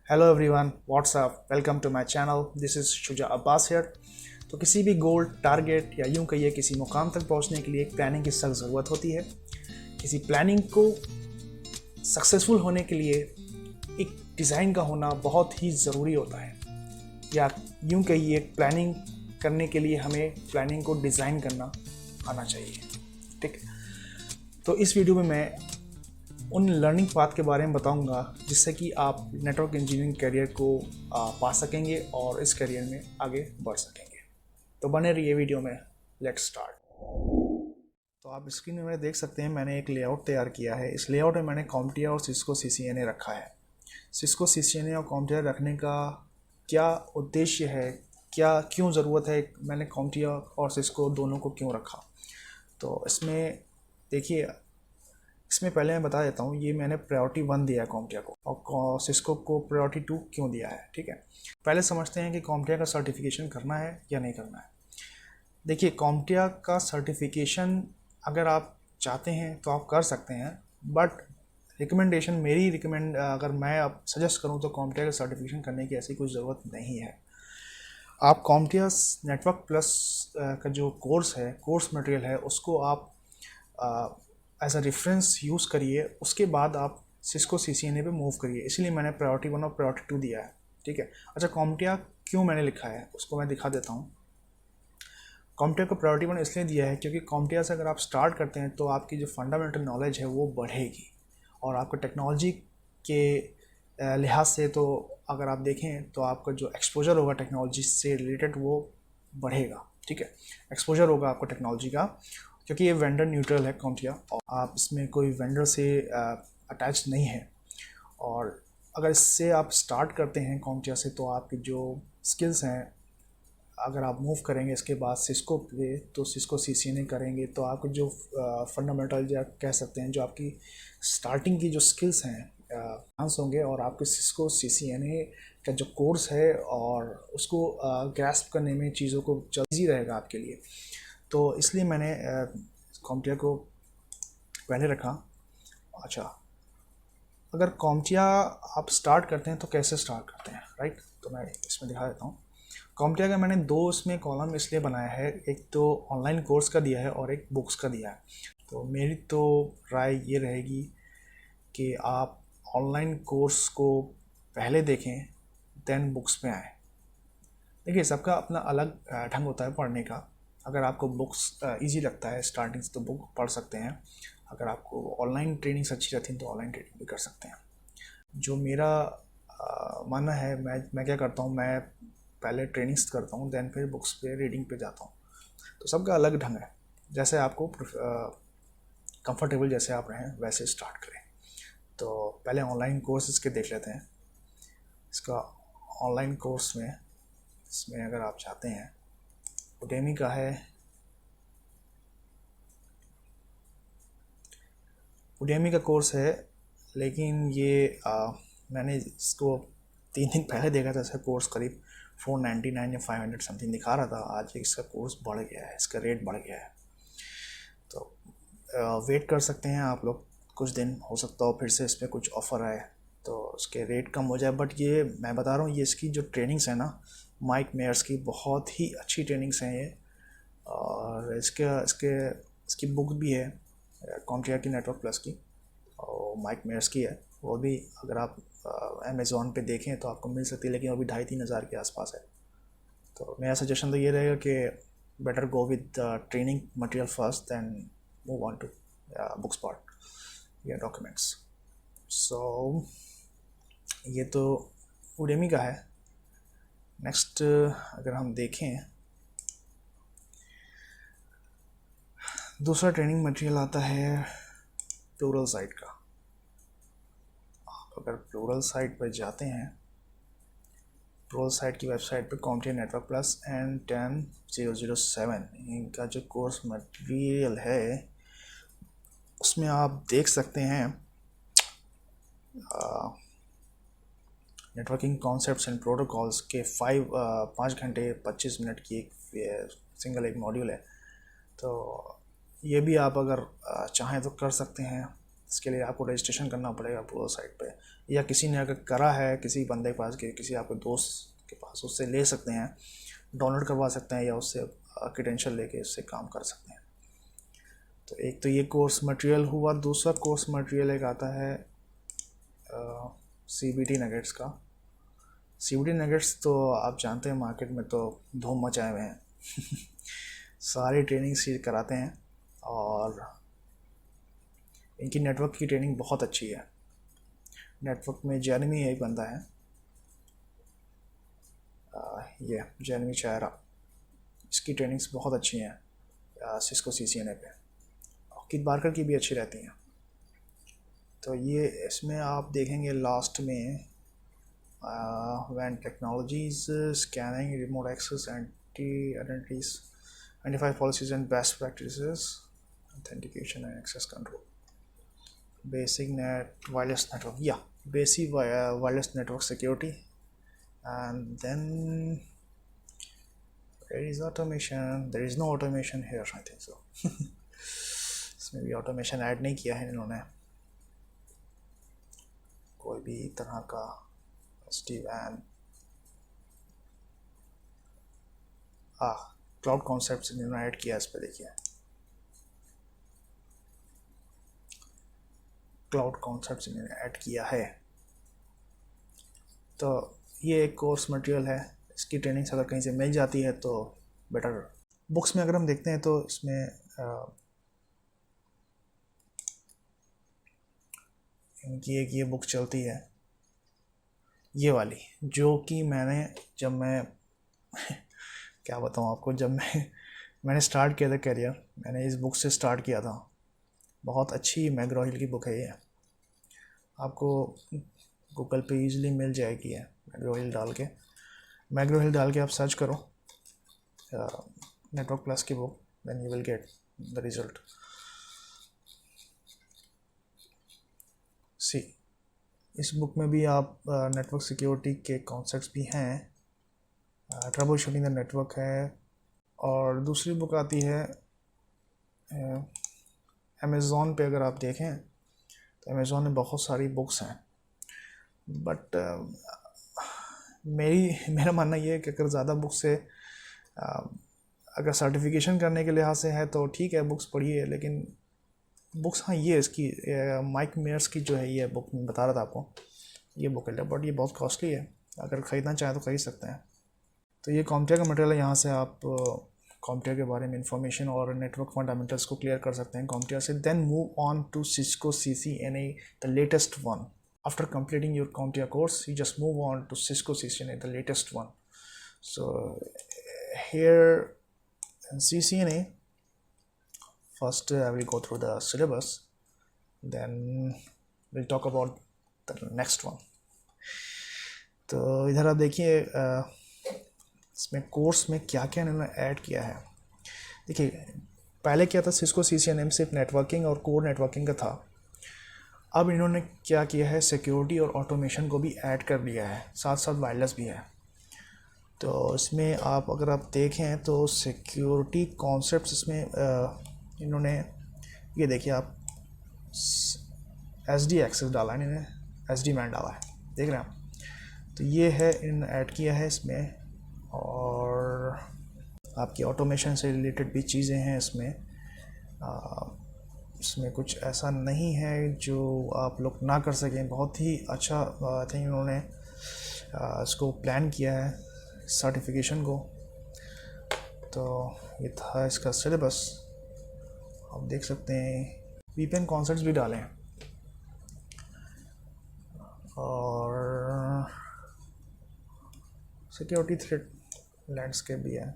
Hello everyone, what's up, welcome to my channel. This is Shuja Abbas here. तो किसी भी गोल, target या यूं कहिए किसी मुकाम तक पहुंचने के लिए एक प्लानिंग की सख्त ज़रूरत होती है। किसी प्लानिंग को सक्सेसफुल होने के लिए एक डिज़ाइन का होना बहुत ही ज़रूरी होता है, या यूं कहिए प्लानिंग करने के लिए हमें प्लानिंग को डिज़ाइन करना आना चाहिए। ठीक, तो इस वीडियो में मैं उन लर्निंग पाथ के बारे में बताऊंगा जिससे कि आप नेटवर्क इंजीनियरिंग करियर को पा सकेंगे और इस करियर में आगे बढ़ सकेंगे। तो बने रहिए वीडियो में। Let's start. तो आप स्क्रीन में देख सकते हैं, मैंने एक लेआउट तैयार किया है। इस लेआउट में मैंने कॉम्टिया और सिस्को CCNA रखा है। सिस्को CCNA और कॉम्टिया रखने का क्या उद्देश्य है, क्या क्यों ज़रूरत है, मैंने कॉम्टिया और सिस्को दोनों को क्यों रखा। तो इसमें देखिए, इसमें पहले मैं बता देता हूँ, ये मैंने प्रायोरिटी 1 दिया है कॉम्टिया को, और सिस्को को प्रायोरिटी 2 क्यों दिया है। ठीक है, पहले समझते हैं कि कॉम्टिया का सर्टिफिकेशन करना है या नहीं करना है। देखिए, कॉम्टिया का सर्टिफिकेशन अगर आप चाहते हैं तो आप कर सकते हैं, बट रिकमेंडेशन मेरी अगर मैं अब सजेस्ट करूँ तो कॉम्टिया का सर्टिफिकेशन करने की ऐसी कोई ज़रूरत नहीं है। आप कॉम्टिया नेटवर्क प्लस का जो कोर्स है, कोर्स मटेरियल है, उसको आप एज अ रेफरेंस यूज़ करिए। उसके बाद आप सिस्को CCNA पे मूव करिए। इसलिए मैंने प्रायोरिटी 1 और प्रायोरिटी 2 दिया है। ठीक है, अच्छा, कॉम्टिया क्यों मैंने लिखा है उसको मैं दिखा देता हूँ। कॉम्टिया को प्रायोरिटी 1 इसलिए दिया है क्योंकि कॉम्टिया से अगर आप स्टार्ट करते हैं तो आपकी जो फंडामेंटल नॉलेज है वो बढ़ेगी, और आपको टेक्नोलॉजी के लिहाज से तो अगर आप देखें तो आपका जो एक्सपोजर होगा टेक्नोलॉजी से रिलेटेड वो बढ़ेगा। ठीक है, एक्सपोजर होगा आपको टेक्नोलॉजी का, क्योंकि ये वेंडर न्यूट्रल है कॉम्टिया, और आप इसमें कोई वेंडर से अटैच नहीं है। और अगर इससे आप स्टार्ट करते हैं कॉम्टिया से तो आपकी जो स्किल्स हैं, अगर आप मूव करेंगे इसके बाद सिस्को पे तो सिस्को CCNA करेंगे तो आपको जो फंडामेंटल या कह सकते हैं जो आपकी स्टार्टिंग की जो स्किल्स हैं एनहांस होंगे, और आपके सिस्को CCNA का जो कोर्स है और उसको ग्रैस्प करने में चीज़ों को ईजी रहेगा आपके लिए। तो इसलिए मैंने कॉम्टिया को पहले रखा। अच्छा, अगर कॉम्टिया आप स्टार्ट करते हैं तो कैसे स्टार्ट करते हैं, राइट? तो मैं इसमें दिखा देता हूँ। कॉम्टिया का मैंने 2 इसमें कॉलम इसलिए बनाया है, एक तो ऑनलाइन कोर्स का दिया है और एक बुक्स का दिया है। तो मेरी तो राय ये रहेगी कि आप ऑनलाइन कोर्स को पहले देखें, देन बुक्स में आए। देखिए, सबका अपना अलग ढंग होता है पढ़ने का। अगर आपको बुक्स इजी लगता है स्टार्टिंग से तो बुक पढ़ सकते हैं। अगर आपको ऑनलाइन ट्रेनिंग्स अच्छी रहती हैं तो ऑनलाइन ट्रेनिंग भी कर सकते हैं। जो मेरा मानना है, मैं क्या करता हूँ, मैं पहले ट्रेनिंग्स करता हूँ, देन फिर बुक्स पे रीडिंग पे जाता हूँ। तो सबका अलग ढंग है, जैसे आपको कंफर्टेबल जैसे आप रहें वैसे स्टार्ट करें। तो पहले ऑनलाइन कोर्स इसके देख लेते हैं। इसका ऑनलाइन कोर्स में, इसमें अगर आप चाहते हैं, उडेमी का है। उडेमी का कोर्स है, लेकिन ये मैंने इसको 3 दिन पहले देखा था। इसका कोर्स करीब 499 या 500 समथिंग दिखा रहा था। आज इसका कोर्स बढ़ गया है, इसका रेट बढ़ गया है। तो वेट कर सकते हैं आप लोग कुछ दिन, हो सकता हो फिर से इस पर कुछ ऑफ़र आए तो उसके रेट कम हो जाए। बट ये मैं बता रहा हूँ, ये इसकी जो ट्रेनिंग्स है ना, माइक मेयर्स की बहुत ही अच्छी ट्रेनिंग्स हैं ये। और इसकी बुक भी है कॉम्टिया की नेटवर्क प्लस की, और माइक मेयर्स की है। वो भी अगर आप अमेज़ॉन पे देखें तो आपको मिल सकती है, लेकिन वो भी 2,500-3 हज़ार के आसपास है। तो मेरा सजेशन तो ये रहेगा कि better go with training material first, then move on to books part या डॉक्यूमेंट्स। सो ये तो उडेमी का है। नेक्स्ट अगर हम देखें, दूसरा ट्रेनिंग मटेरियल आता है प्लूरलसाइट का। आप अगर प्लूरलसाइट पर जाते हैं, प्लूरलसाइट की वेबसाइट पे कॉम्टिया नेटवर्क प्लस N10007 इनका जो कोर्स मटेरियल है उसमें आप देख सकते हैं नेटवर्किंग कॉन्सेप्ट्स एंड प्रोटोकॉल्स के 5 घंटे 25 मिनट की एक सिंगल एक मॉड्यूल है। तो ये भी आप अगर चाहें तो कर सकते हैं। इसके लिए आपको रजिस्ट्रेशन करना पड़ेगा पूरा साइट पे, या किसी ने अगर करा है किसी बंदे के पास, किसी आपके दोस्त के पास, उससे ले सकते हैं, डाउनलोड करवा सकते हैं, या उससे क्रेडेंशियल लेके उससे काम कर सकते हैं। तो एक तो ये कोर्स मटेरियल हुआ। दूसरा कोर्स मटेरियल एक आता है CBT नगेट्स का। CBT नगेट्स तो आप जानते हैं मार्केट में तो धूम मचाए हुए हैं सारी ट्रेनिंग सीट कराते हैं, और इनकी नेटवर्क की ट्रेनिंग बहुत अच्छी है। नेटवर्क में जेरेमी एक बंदा है, ये जेरेमी चायरा, इसकी ट्रेनिंग्स बहुत अच्छी हैं सिस्को CCNA पे। किट बार्कर की भी अच्छी रहती हैं। तो ये इसमें आप देखेंगे लास्ट में वैन technologies scanning remote access anti identities 95 policies and best practices authentication and access control basic net wireless network, या basic wireless network security, and then there is automation. There is no automation here, I think so. इसमें भी automation add नहीं किया है इन्होंने कोई भी तरह का। SD-WAN, क्लाउड कॉन्सेप्ट्स इन्होंने ऐड किया, इस पर देखिए क्लाउड कॉन्सेप्ट्स इन्होंने ऐड किया है। तो ये एक कोर्स मटेरियल है, इसकी ट्रेनिंग्स अगर कहीं से मिल जाती है तो बेटर। बुक्स में अगर हम देखते हैं तो इसमें इनकी एक ये बुक चलती है, ये वाली, जो कि जब मैं क्या बताऊँ आपको, जब मैंने स्टार्ट किया था करियर, मैंने इस बुक से स्टार्ट किया था। बहुत अच्छी मैग्रो हिल की बुक है ये, आपको गूगल पे इजीली मिल जाएगी है। मैग्रो हिल डाल के आप सर्च करो नेटवर्क प्लस की बुक, then you will get the result. See, इस बुक में भी आप नेटवर्क सिक्योरिटी के कॉन्सेप्ट्स भी हैं, ट्रबल शूटिंग द नेटवर्क है। और दूसरी बुक आती है अमेज़ॉन पे, अगर आप देखें तो अमेज़ॉन में बहुत सारी बुक्स हैं, बट मेरा मानना ये है कि अगर ज़्यादा बुक से अगर सर्टिफिकेशन करने के लिहाज से है तो ठीक है, बुक्स पढ़िए, लेकिन बुक्स, हाँ ये इसकी माइक मेयर्स की जो है ये बुक मैं बता रहा था आपको, ये बुक है, बट ये बहुत कॉस्टली है। अगर ख़रीदना चाहें तो खरीद सकते हैं। तो ये CompTIA का मटेरियल है, यहाँ से आप CompTIA के बारे में इंफॉर्मेशन और नेटवर्क फंडामेंटल्स को क्लियर कर सकते हैं CompTIA से। Then move on to Cisco CCNA, the latest one. After completing your CompTIA course, you just move on to Cisco CCNA, the latest one. So here in CCNA, first I will go through the syllabus, then we'll talk about the next one. तो इधर आप देखिए इसमें course में क्या क्या इन्होंने add किया है। देखिए पहले क्या था, Cisco CCNA में सिर्फ नेटवर्किंग और कोर नेटवर्किंग का था। अब इन्होंने क्या किया है, सिक्योरिटी और ऑटोमेशन को भी ऐड कर दिया है, साथ साथ वायरलेस भी है। तो इसमें अगर आप देखें तो सिक्योरिटी कॉन्सेप्ट्स इसमें इन्होंने, ये देखिए आप SD एक्सेस डाला है इन्होंने, SD-WAN डाला है, देख रहे हैं आप। तो ये है इन ऐड किया है इसमें, और आपकी ऑटोमेशन से रिलेटेड भी चीज़ें हैं इसमें। इसमें कुछ ऐसा नहीं है जो आप लोग ना कर सकें। बहुत ही अच्छा आई थिंक इन्होंने इसको प्लान किया है, सर्टिफिकेशन को। तो ये था इसका सिलेबस, आप देख सकते हैं। VPN कॉन्सेप्ट्स भी डालें, और सिक्योरिटी थ्रेट लैंडस्केप भी है,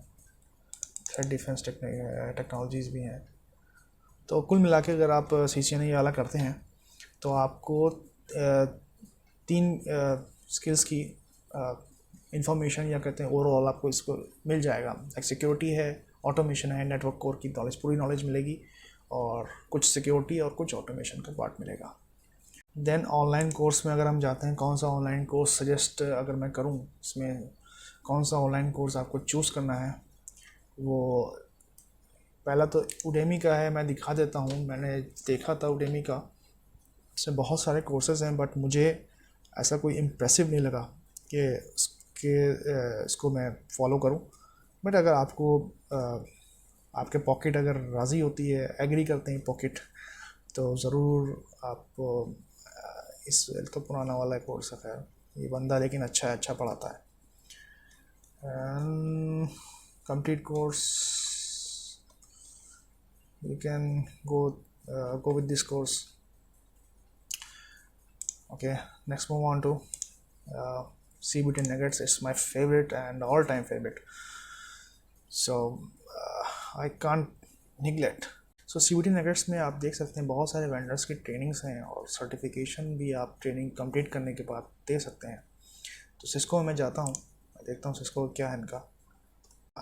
थ्रेट डिफेंस टेक्नोलॉजीज़ भी हैं। तो कुल मिला के अगर आप CCNA वाला करते हैं तो आपको 3 स्किल्स की इंफॉर्मेशन, या कहते हैं ओवरऑल आपको इसको मिल जाएगा। एक सिक्योरिटी है, ऑटोमेशन है, नेटवर्क कोर की नॉलेज, पूरी नॉलेज मिलेगी, और कुछ सिक्योरिटी और कुछ ऑटोमेशन का पार्ट मिलेगा। देन ऑनलाइन कोर्स में अगर हम जाते हैं, कौन सा ऑनलाइन कोर्स सजेस्ट अगर मैं करूं, इसमें कौन सा ऑनलाइन कोर्स आपको चूज़ करना है, वो पहला तो Udemy का है, मैं दिखा देता हूँ। मैंने देखा था Udemy का, से बहुत सारे कोर्सेज हैं, बट मुझे ऐसा कोई इम्प्रेसिव नहीं लगा कि इसको मैं फॉलो करूं। बट अगर आपको आपके पॉकेट अगर राज़ी होती है, एग्री करते हैं पॉकेट, तो ज़रूर आप इस तो पुराना वाला कोर्स है, खैर ये बंदा लेकिन अच्छा पढ़ाता है। Complete course, you can go with this course. Okay, next move on to CBT nuggets. It's my favorite and all-time favorite, so I can't neglect. So CBT nuggets में आप देख सकते हैं बहुत सारे वेंडर्स की ट्रेनिंग्स हैं और सर्टिफिकेशन भी आप ट्रेनिंग कंप्लीट करने के बाद दे सकते हैं। तो सिस्को में मैं जाता हूँ, मैं देखता हूँ सिस्को क्या है इनका।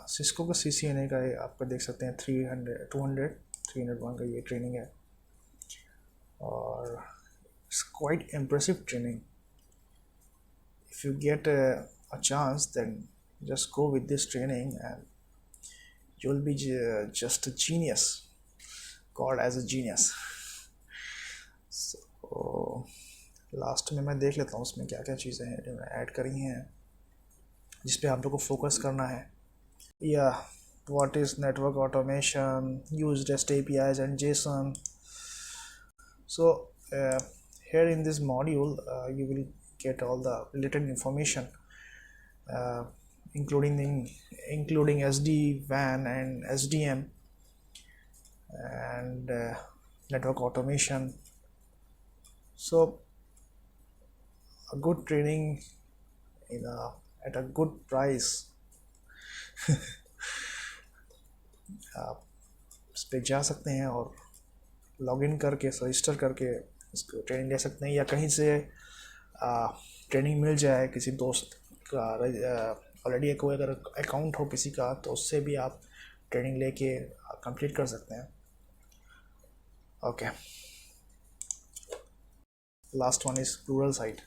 सिस्को का CCNA का आपका देख सकते हैं 301 का ये ट्रेनिंग है, और it's quite impressive training. If you get a chance, then just go with this training and you'll be just a genius, called as a genius. So last में मैं देख लेता हूँ उसमें क्या क्या चीज़ें हैं जो मैं ऐड करी हैं जिस पे आप लोग को फोकस करना है। What is network automation, use REST APIs and JSON. So here in this module you will get all the related information, including SD WAN and SDN and network automation. So a good training at a good price. आप इस पर जा सकते हैं और login करके register करके इसको ट्रेनिंग ले सकते हैं, या कहीं से ट्रेनिंग मिल जाए किसी दोस्त का, ऑलरेडी कोई अगर अकाउंट हो किसी का तो उससे भी आप ट्रेनिंग लेके कंप्लीट कर सकते हैं। Okay, last one is Pluralsight.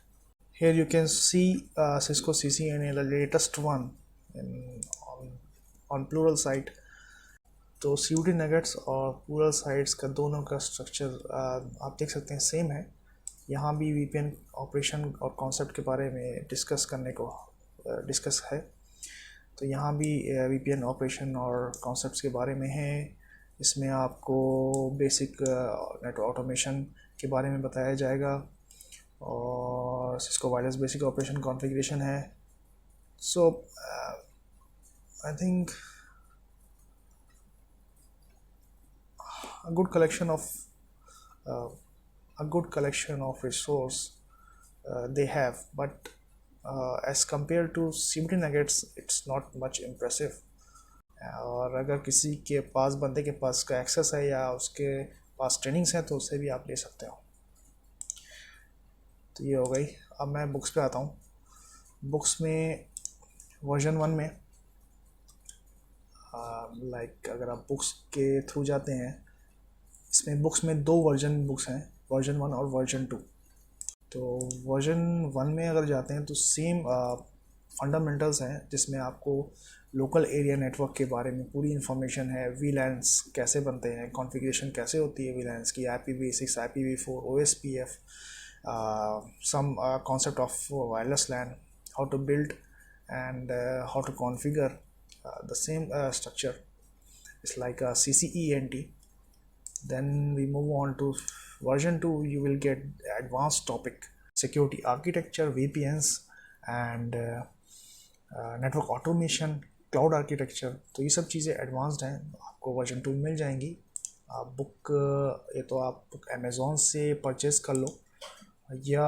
Here you can see Cisco CCNA, the latest one on Pluralsight. तो CBT nuggets और Pluralsight का दोनों का स्ट्रक्चर आप देख सकते हैं सेम है। यहाँ भी VPN ऑपरेशन और कॉन्सेप्ट के बारे में डिस्कस है। तो यहाँ भी VPN ऑपरेशन और कॉन्सेप्ट्स के बारे में है। इसमें आपको बेसिक नेटवर्क ऑटोमेशन के बारे में बताया जाएगा और Cisco wireless basic operation configuration है। So I think a good collection of resource they have, but as compared to CBT nuggets it's not much impressive. और अगर किसी के पास बंदे के पास का एक्सेस है या उसके पास ट्रेनिंग्स हैं तो उससे भी आप ले सकते हो। तो ये हो गई। अब मैं बुक्स पे आता हूँ। बुक्स में वर्जन 1 में अगर आप बुक्स के थ्रू जाते हैं, इसमें बुक्स में 2 बुक्स हैं, वर्जन 1 और वर्जन 2। तो वर्जन 1 में अगर जाते हैं तो सेम फंडामेंटल्स हैं जिसमें आपको लोकल एरिया नेटवर्क के बारे में पूरी इन्फॉर्मेशन है, VLANs कैसे बनते हैं, कॉन्फ़िगरेशन कैसे होती है VLANs की, IPv6, IPv4, OSPF, some concept of wireless LAN, how to build and how to configure the same structure. It's like a CCENT. Then we move on to version 2. You will get advanced topic, security architecture, VPNs and network automation, cloud architecture. तो ये सब चीज़ें advanced हैं, आपको version 2 मिल जाएंगी। आप ये तो आप अमेज़ॉन से परचेज़ कर लो, या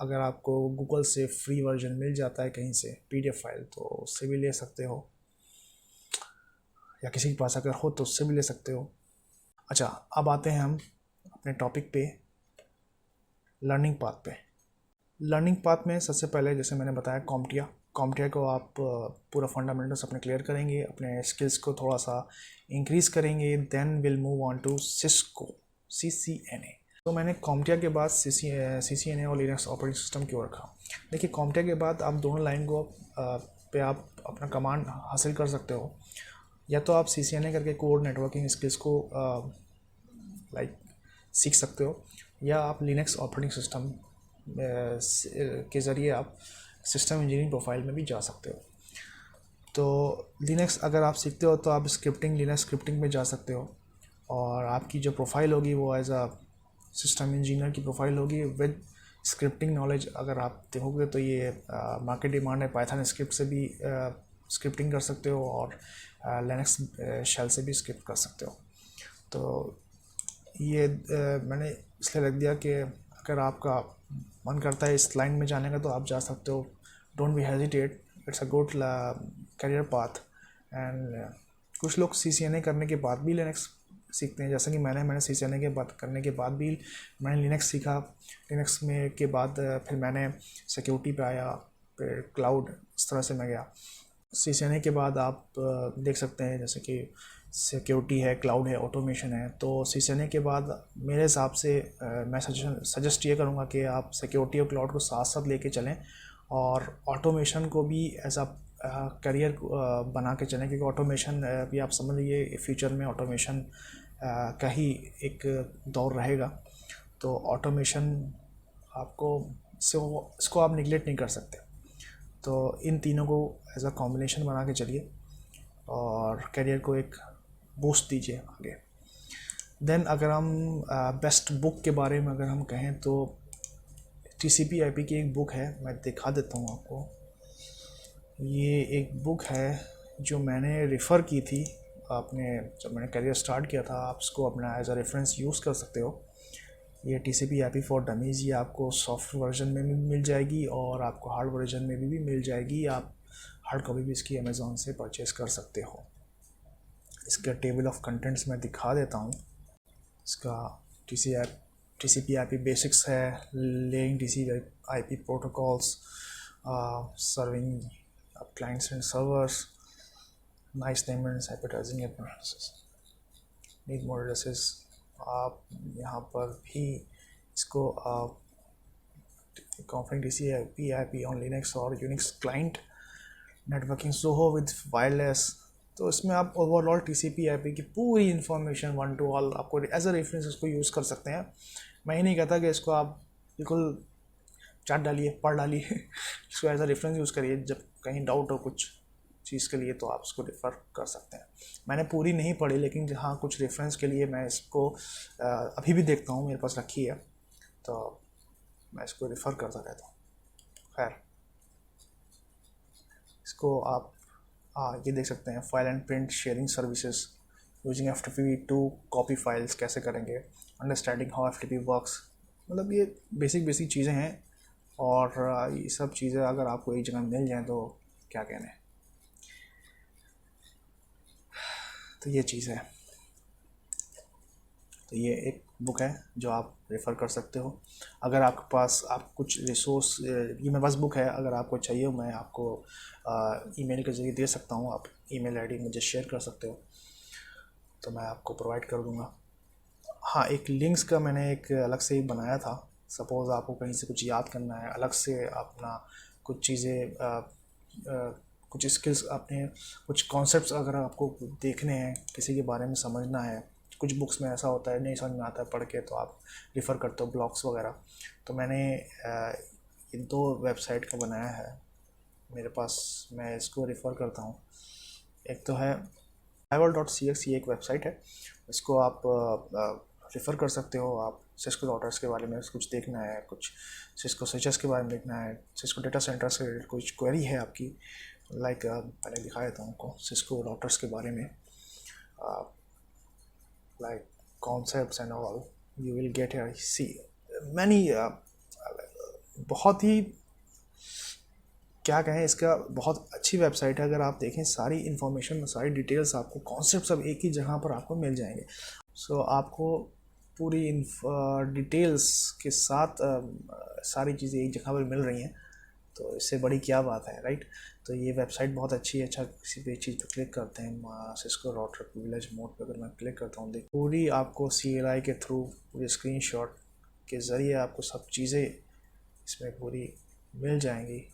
अगर आपको गूगल से फ्री वर्जन मिल जाता है कहीं से PDF फाइल तो उससे भी ले सकते हो, या किसी के पास अगर हो तो उससे भी ले सकते हो। अच्छा, अब आते हैं हम अपने टॉपिक पे, लर्निंग पाथ पे। लर्निंग पाथ में सबसे पहले जैसे मैंने बताया कॉम्टिया को आप पूरा फंडामेंटल्स अपने क्लियर करेंगे, अपने स्किल्स को थोड़ा सा इंक्रीज़ करेंगे। Then will move on to Cisco CCNA। तो मैंने कॉम्टिया के बाद CCNA और लिनक्स ऑपरेटिंग सिस्टम क्यों रखा। देखिए, कॉम्टिया के बाद आप दोनों लाइन को पे आप अपना कमांड हासिल कर सकते हो, या तो आप CCNA करके कोर नेटवर्किंग स्किल्स को सीख सकते हो, या आप लिनक्स ऑपरेटिंग सिस्टम के ज़रिए आप सिस्टम इंजीनियरिंग प्रोफाइल में भी जा सकते हो। तो लिनक्स अगर आप सीखते हो तो आप स्क्रिप्टिंग, लिनक्स स्क्रिप्टिंग में जा सकते हो, और आपकी जो प्रोफाइल होगी वो एज अ सिस्टम इंजीनियर की प्रोफाइल होगी विद स्क्रिप्टिंग नॉलेज। अगर आप देखोगे तो ये मार्केट डिमांड है, पाइथन स्क्रिप्ट से भी स्क्रिप्टिंग कर सकते हो, और लिनक्स शेल से भी स्क्रिप्ट कर सकते हो। तो ये मैंने इसलिए रख दिया कि अगर आपका मन करता है इस लाइन में जाने का तो आप जा सकते हो। Don't be hesitate, it's a good career path. And कुछ लोग CCNA करने के बाद भी लिनक्स सीखते हैं, जैसा कि मैंने CCNA के बाद करने के बाद भी मैंने लिनक्स सीखा। लिनक्स में के बाद फिर मैंने सिक्योरिटी पे आया, फिर क्लाउड, इस तरह से मैं गया। CCNA के बाद आप देख सकते हैं जैसे कि सिक्योरिटी है, क्लाउड है, ऑटोमेशन है। तो CCNA के बाद मेरे हिसाब से मैं सजेस्ट ये करूँगा कि आप सिक्योरिटी और क्लाउड को साथ साथ लेके चलें, और ऑटोमेशन को भी एज अ करियर बना के चलें, क्योंकि ऑटोमेशन भी आप समझ लीजिए फ्यूचर में ऑटोमेशन का ही एक दौर रहेगा। तो ऑटोमेशन आपको इसको आप निगलेक्ट नहीं कर सकते। तो इन तीनों को एज अ कॉम्बिनेशन बना के चलिए और करियर को एक बूस्ट दीजिए आगे। देन अगर हम बेस्ट बुक के बारे में अगर हम कहें तो TCP/IP की एक बुक है, मैं दिखा देता हूँ आपको। ये एक बुक है जो मैंने रेफ़र की थी अपने, जब मैंने करियर स्टार्ट किया था। आप इसको अपना एज अ रेफरेंस यूज़ कर सकते हो। ये TCP/IP फॉर डमीज़, ये आपको सॉफ्ट वर्जन में भी मिल जाएगी और आपको हार्ड वर्जन में भी मिल जाएगी। आप हार्ड कॉपी भी इसकी अमेज़ॉन से परचेज़ कर सकते हो। इसका टेबल ऑफ कंटेंट्स मैं दिखा देता हूँ। इसका TCP/IP बेसिक्स है, laying TCP/IP protocols, serving clients and servers, nice namers, advertising applications, need more addresses. आप यहाँ पर भी इसको कॉन्फ़िग TCP/IP ऑन लिनक्स और Unix client, networking Zoho with wireless. तो इसमें आप ओवरऑल TCP/IP की पूरी इन्फॉर्मेशन वन टू ऑल आपको एज अ रेफरेंस इसको यूज़ कर सकते हैं। मैं ये नहीं कहता कि इसको आप बिल्कुल चाट डालिए, पढ़ डालिए इसको एज अ रेफरेंस यूज़ करिए। जब कहीं डाउट हो कुछ चीज़ के लिए तो आप इसको रेफ़र कर सकते हैं। मैंने पूरी नहीं पढ़ी, लेकिन जहाँ कुछ रेफरेंस के लिए मैं इसको अभी भी देखता हूँ, मेरे पास रखी है, तो मैं इसको रेफ़र करता रहता हूँ। खैर, इसको आप ये देख सकते हैं, file and print sharing services using FTP to copy files कैसे करेंगे, अंडरस्टैंडिंग हाउ FTP वर्क्स। मतलब ये बेसिक चीज़ें हैं, और ये सब चीज़ें अगर आपको एक जगह मिल जाए तो क्या कहने। तो ये चीज़ है। तो ये एक बुक है जो आप रेफ़र कर सकते हो। अगर आपके पास आप कुछ रिसोर्स, ये मेरे पास बुक है, अगर आपको चाहिए मैं आपको ईमेल के ज़रिए दे सकता हूँ। आप ईमेल आईडी मुझे शेयर कर सकते हो, तो मैं आपको प्रोवाइड कर दूँगा। हाँ, एक लिंक्स का मैंने एक अलग से ही बनाया था। सपोज़ आपको कहीं से कुछ याद करना है, अलग से अपना कुछ चीज़ें, कुछ स्किल्स, अपने कुछ कॉन्सेप्ट्स अगर आपको देखने हैं, किसी के बारे में समझना है। कुछ बुक्स में ऐसा होता है नहीं समझ में आता है पढ़ के, तो आप रिफ़र करते हो ब्लॉग्स वगैरह। तो मैंने ये 2 वेबसाइट का बनाया है मेरे पास, मैं इसको रेफ़र करता हूँ। एक तो है survival.cx, ये एक वेबसाइट है, इसको आप रेफ़र कर सकते हो। आप सिस्को राउटर्स के बारे में कुछ देखना है, कुछ सिस्को स्विचेस के बारे में देखना है, सिस्को डेटा सेंटर से रिलेटेड कुछ क्वेरी है आपकी, लाइक पहले दिखा देता हूँ आपको सिस्को राउटर्स के बारे में, like concepts and all you will get here. See many, बहुत ही क्या कहें, इसका बहुत अच्छी वेबसाइट है। अगर आप देखें सारी इन्फॉर्मेशन, सारी डिटेल्स आपको, कॉन्सेप्ट सब एक ही जगह पर आपको मिल जाएंगे। सो आपको पूरी डिटेल्स के साथ सारी चीज़ें एक जगह पर मिल रही हैं, तो इससे बड़ी क्या बात है, राइट। तो ये वेबसाइट बहुत अच्छी है। अच्छा, किसी भी चीज़ पर क्लिक करते हैं, सिस्को राउटर प्रिविलेज मोड पर अगर मैं क्लिक करता हूँ, देख पूरी आपको CLI के थ्रू पूरी स्क्रीनशॉट के ज़रिए आपको सब चीज़ें इसमें पूरी मिल जाएंगी।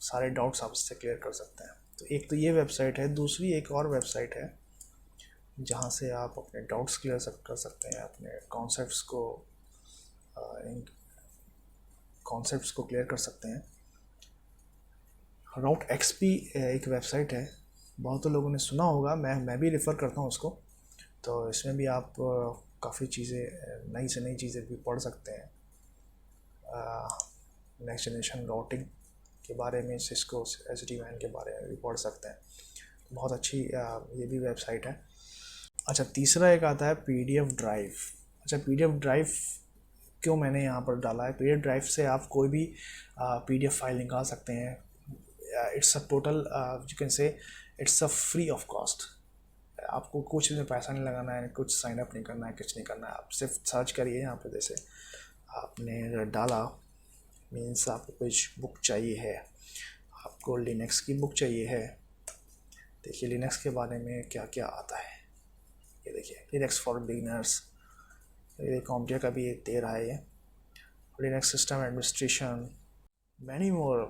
सारे डाउट्स आप इससे क्लियर कर सकते हैं। तो एक तो ये वेबसाइट है। दूसरी एक और वेबसाइट है जहाँ से आप अपने डाउट्स क्लियर कर सकते हैं, अपने कॉन्सेप्ट्स को क्लियर कर सकते हैं। राउट एक्सपी एक वेबसाइट है, बहुत लोगों ने सुना होगा, मैं भी रेफ़र करता हूँ उसको। तो इसमें भी आप काफ़ी चीज़ें, नई से नई चीज़ें भी पढ़ सकते हैं। नेक्स्ट जनरेशन राउटिंग के बारे में, सिस्को SD-WAN के बारे में भी पढ़ सकते हैं। बहुत अच्छी ये भी वेबसाइट है। अच्छा, तीसरा एक आता है PDF ड्राइव। अच्छा, PDF ड्राइव क्यों मैंने यहाँ पर डाला है? PDF ड्राइव से आप कोई भी PDF फाइल निकाल सकते हैं। It's a total, you can say it's a free of cost. आपको कुछ में पैसा नहीं लगाना है, कुछ साइन अप नहीं करना है, कुछ नहीं करना है। आप सिर्फ सर्च करिए यहाँ पे, जैसे आपने डाला, मीन्स आपको कुछ बुक चाहिए है, आपको लिनक्स की बुक चाहिए है। देखिए लिनक्स के बारे में क्या क्या आता है, ये देखिए लिनक्स फॉर बिगिनर्स, ये कॉम्पिया का भी दे रहा है ये, Linux system administration, many more.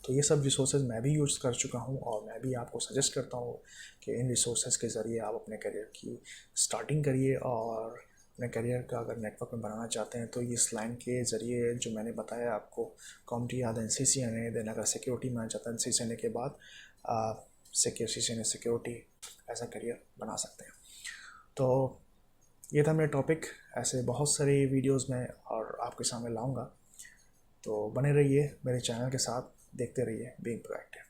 तो ये सब रिसोर्सेज मैं भी यूज़ कर चुका हूँ, और मैं भी आपको सजेस्ट करता हूँ कि इन रिसोर्सेज के ज़रिए आप अपने करियर की स्टार्टिंग करिए। और अपने करियर का अगर नेटवर्क में बनाना चाहते हैं तो इस लाइन के ज़रिए जो मैंने बताया आपको, CompTIA, CCNA, देन अगर सिक्योरिटी में चाहता है CCNA के बाद CCNA सिक्योरिटी ऐसा करियर बना सकते हैं। तो ये था मेरा टॉपिक। ऐसे बहुत सारे वीडियोस में और आपके सामने लाऊंगा, तो बने रहिए मेरे चैनल के साथ, देखते रहिए बीइंग प्रोएक्टिव।